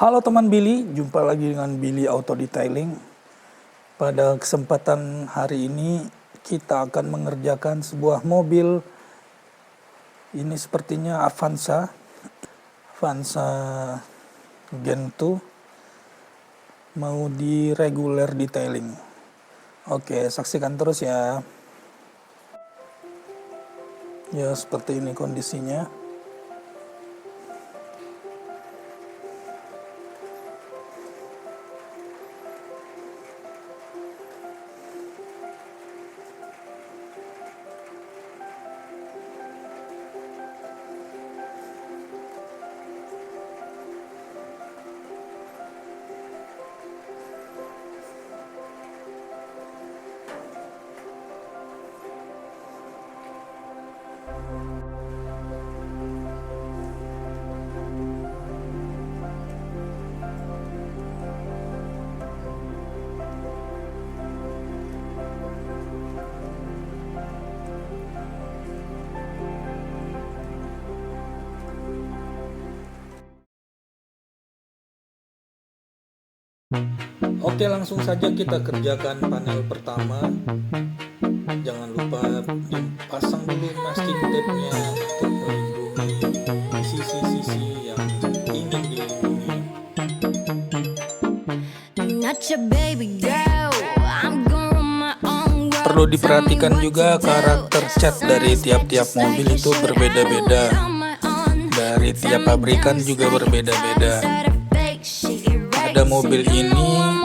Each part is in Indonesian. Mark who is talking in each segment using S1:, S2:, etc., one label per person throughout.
S1: Halo teman Billy, jumpa lagi dengan Billy Autodetailing. Pada kesempatan hari ini kita akan mengerjakan sebuah mobil. Ini sepertinya Avanza Gen 2, mau di reguler detailing. Oke, saksikan terus ya. Ya, seperti ini kondisinya. Oke, langsung saja kita kerjakan panel pertama. Jangan lupa dipasang dulu masking tape-nya untuk melindungi sisi-sisi yang ingin dilindungi. Perlu diperhatikan juga karakter cat dari tiap-tiap mobil itu berbeda-beda. Dari tiap pabrikan juga berbeda-beda. Pada mobil ini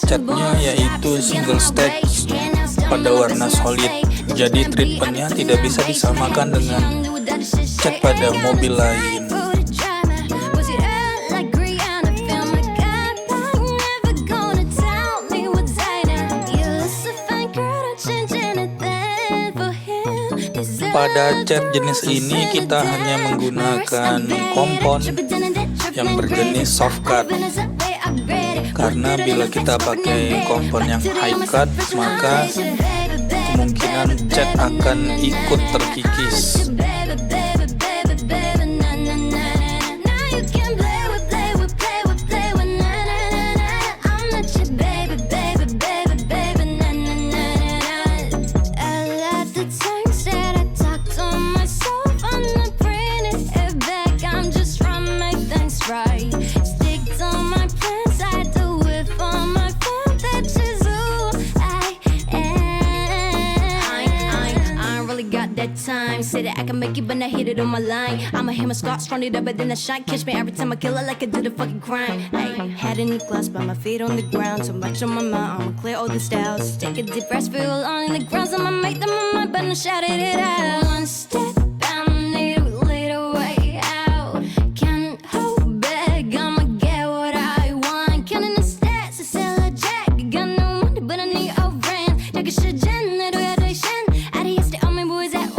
S1: catnya yaitu single stack pada warna solid, jadi treatmentnya tidak bisa disamakan dengan cat pada mobil lain. Pada cat jenis ini kita hanya menggunakan kompon yang berjenis soft cut, karena bila kita pakai kompon yang high cut maka kemungkinan cat akan ikut terkikis.
S2: Say that I can make it, but I hit it on my line. I'm a hammer, Scott, strong it up, but then I shine. Catch me every time I kill it like I did a fucking crime. Ay, head in the glass, but my feet on the ground. So much on my mind, I'ma clear all the styles. Take a deep breath, feel on the ground. I'ma make them on my mind, but I shouted it out. One step, I need a little way out. Can't hold back, I'ma get what I want. Counting the stats, I sell a jack. Got no money, but I need a friend. Take a shit, Jen, I do a shen. I used to all my boys at one.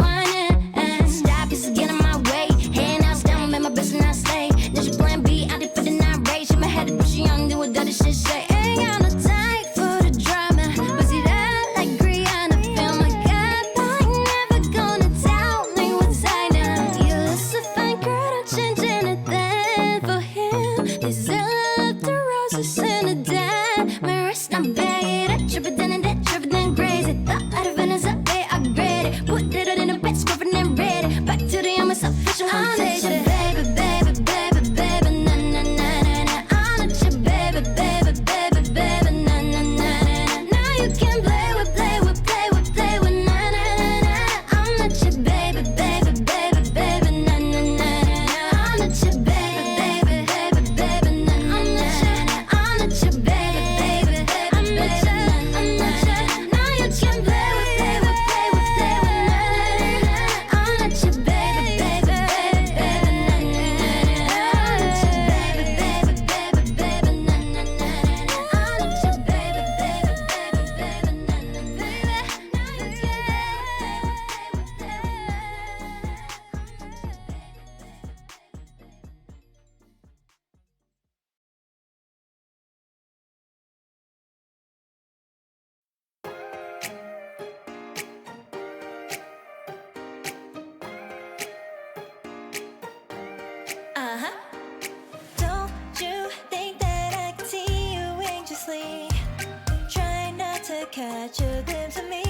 S2: catch a glimpse of me.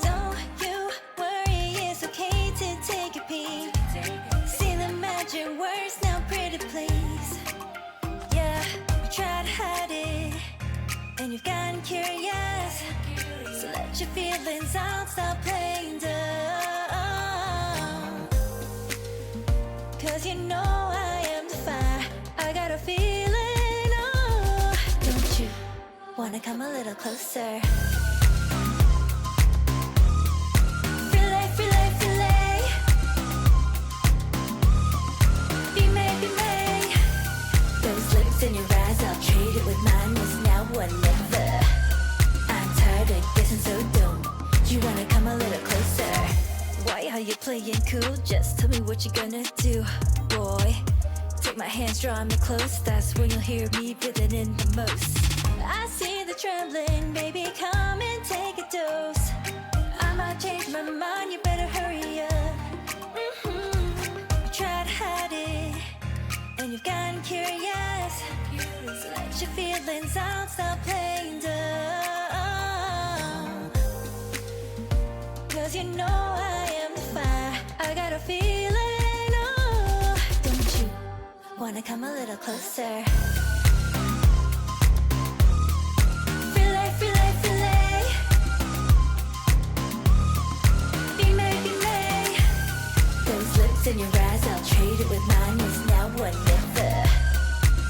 S2: Don't you worry, it's okay to take a peek. See the magic words now, pretty please. Yeah, you tried to hide it, and you've gotten curious. So let your feelings out, stop playing dumb. Cause you know I am the fire, I got a feeling, oh. Don't you wanna come a little closer? Relay, relay, relay. Be made, be made. Those lips in your eyes, I'll trade it with mine. It's now or never. I'm tired of guessing, so don't you wanna come a little closer? Why are you playing cool? Just tell me what you're gonna do, boy. Take my hands, draw me close. That's when you'll hear me breathing in the most. I see the trembling, baby, come and take a dose. I might change my mind, you better hurry up. You try to hide it, and you've gotten curious. So let your feelings out, stop playing dumb. Cause you know I am the fire, I got a feeling, oh. Don't you wanna come a little closer? Relay, relay, relay. Be made, be made. Those lips in your eyes, I'll trade it with mine. It's now or never.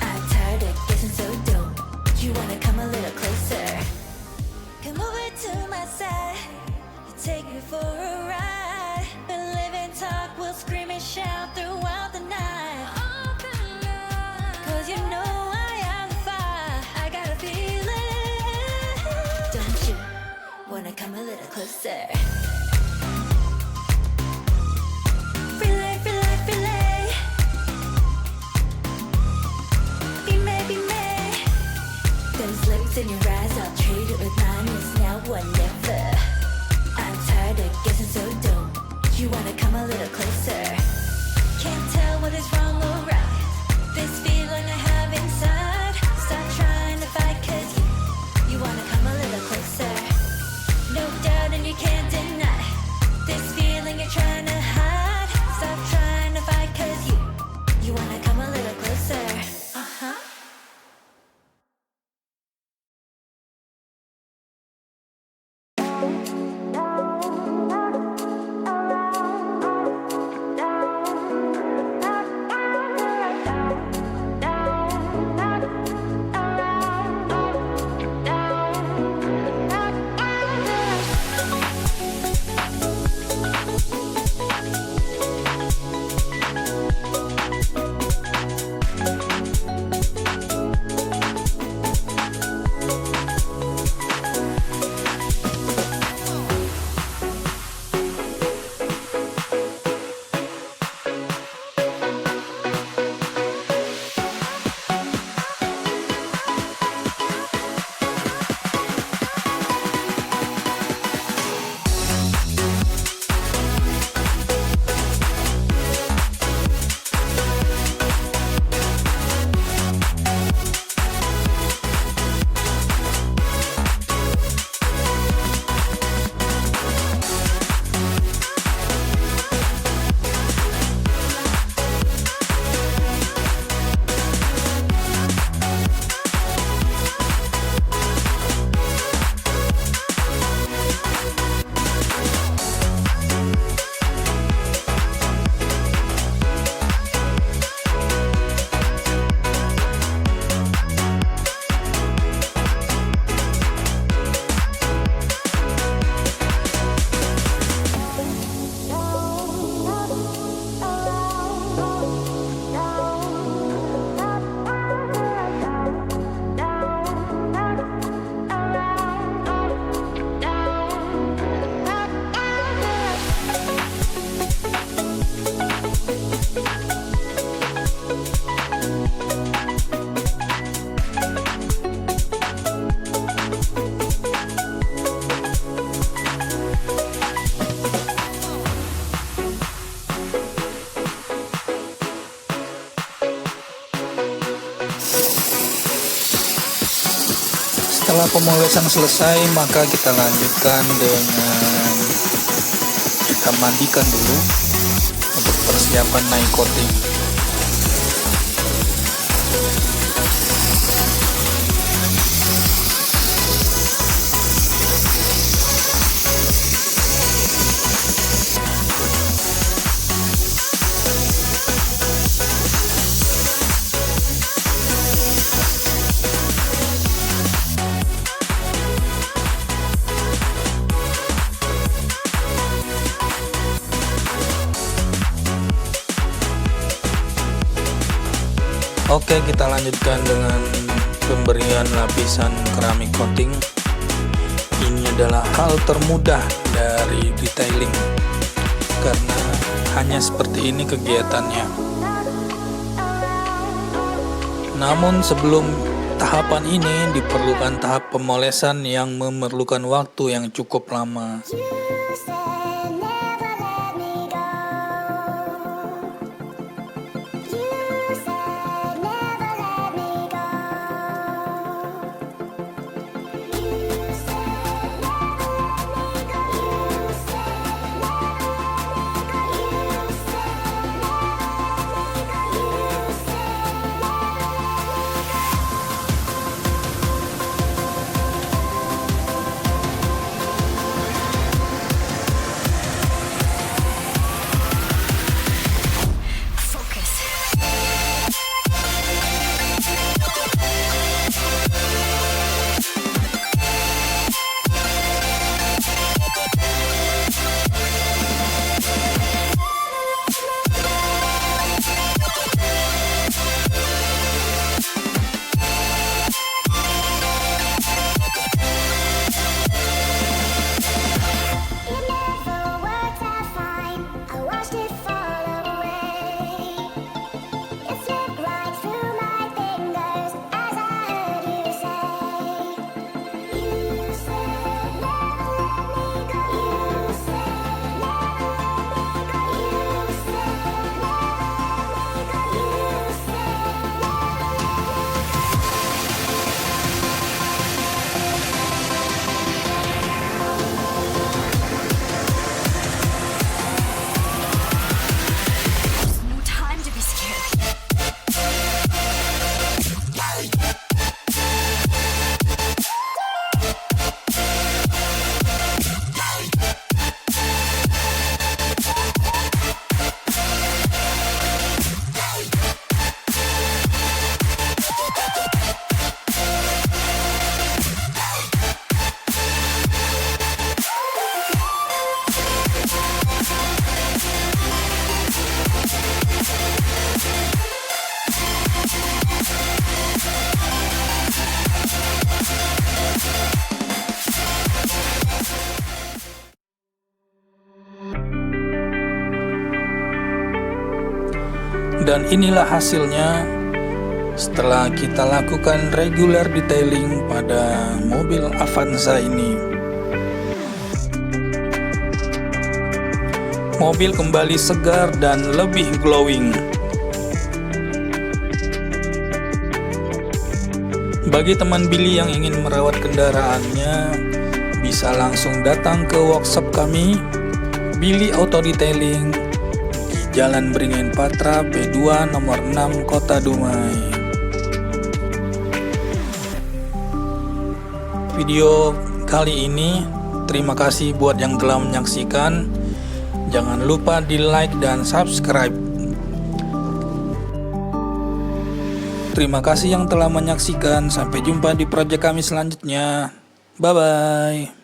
S2: I'm tired of guessing, so don't you wanna come a little closer? Come over to my side, take me for a ride. We'll live and talk, we'll scream and shout throughout the night. Cause you know I am the fire, I got a feeling. Don't you wanna come a little closer? Relay, relay, relay. Be made, be made. Those lips in your eyes, I'll trade it with mine. It's now or never. I'm tired of guessing, so don't you wanna come a little closer? Can't tell what is wrong or right. This feeling I have inside. Stop trying to fight, cause you wanna come a little closer. No doubt and you can't deny this feeling you're trying to hide. Stop trying to fight, cause you wanna come a little closer. Uh-huh.
S1: Setelah pemolesan selesai, maka kita lanjutkan dengan kita mandikan dulu untuk persiapan naik coating. Oke, kita lanjutkan dengan pemberian lapisan keramik coating. Ini adalah hal termudah dari detailing karena hanya seperti ini kegiatannya. Namun sebelum tahapan ini diperlukan tahap pemolesan yang memerlukan waktu yang cukup lama. Dan inilah hasilnya setelah kita lakukan regular detailing pada mobil Avanza ini. Mobil kembali segar dan lebih glowing. Bagi teman Billy yang ingin merawat kendaraannya, bisa langsung datang ke workshop kami, Billy Autodetailing, Jalan Beringin Patra, B2 nomor 6, Kota Dumai. Video kali ini, terima kasih buat yang telah menyaksikan. Jangan lupa di like dan subscribe. Terima kasih yang telah menyaksikan. Sampai jumpa di proyek kami selanjutnya. Bye-bye.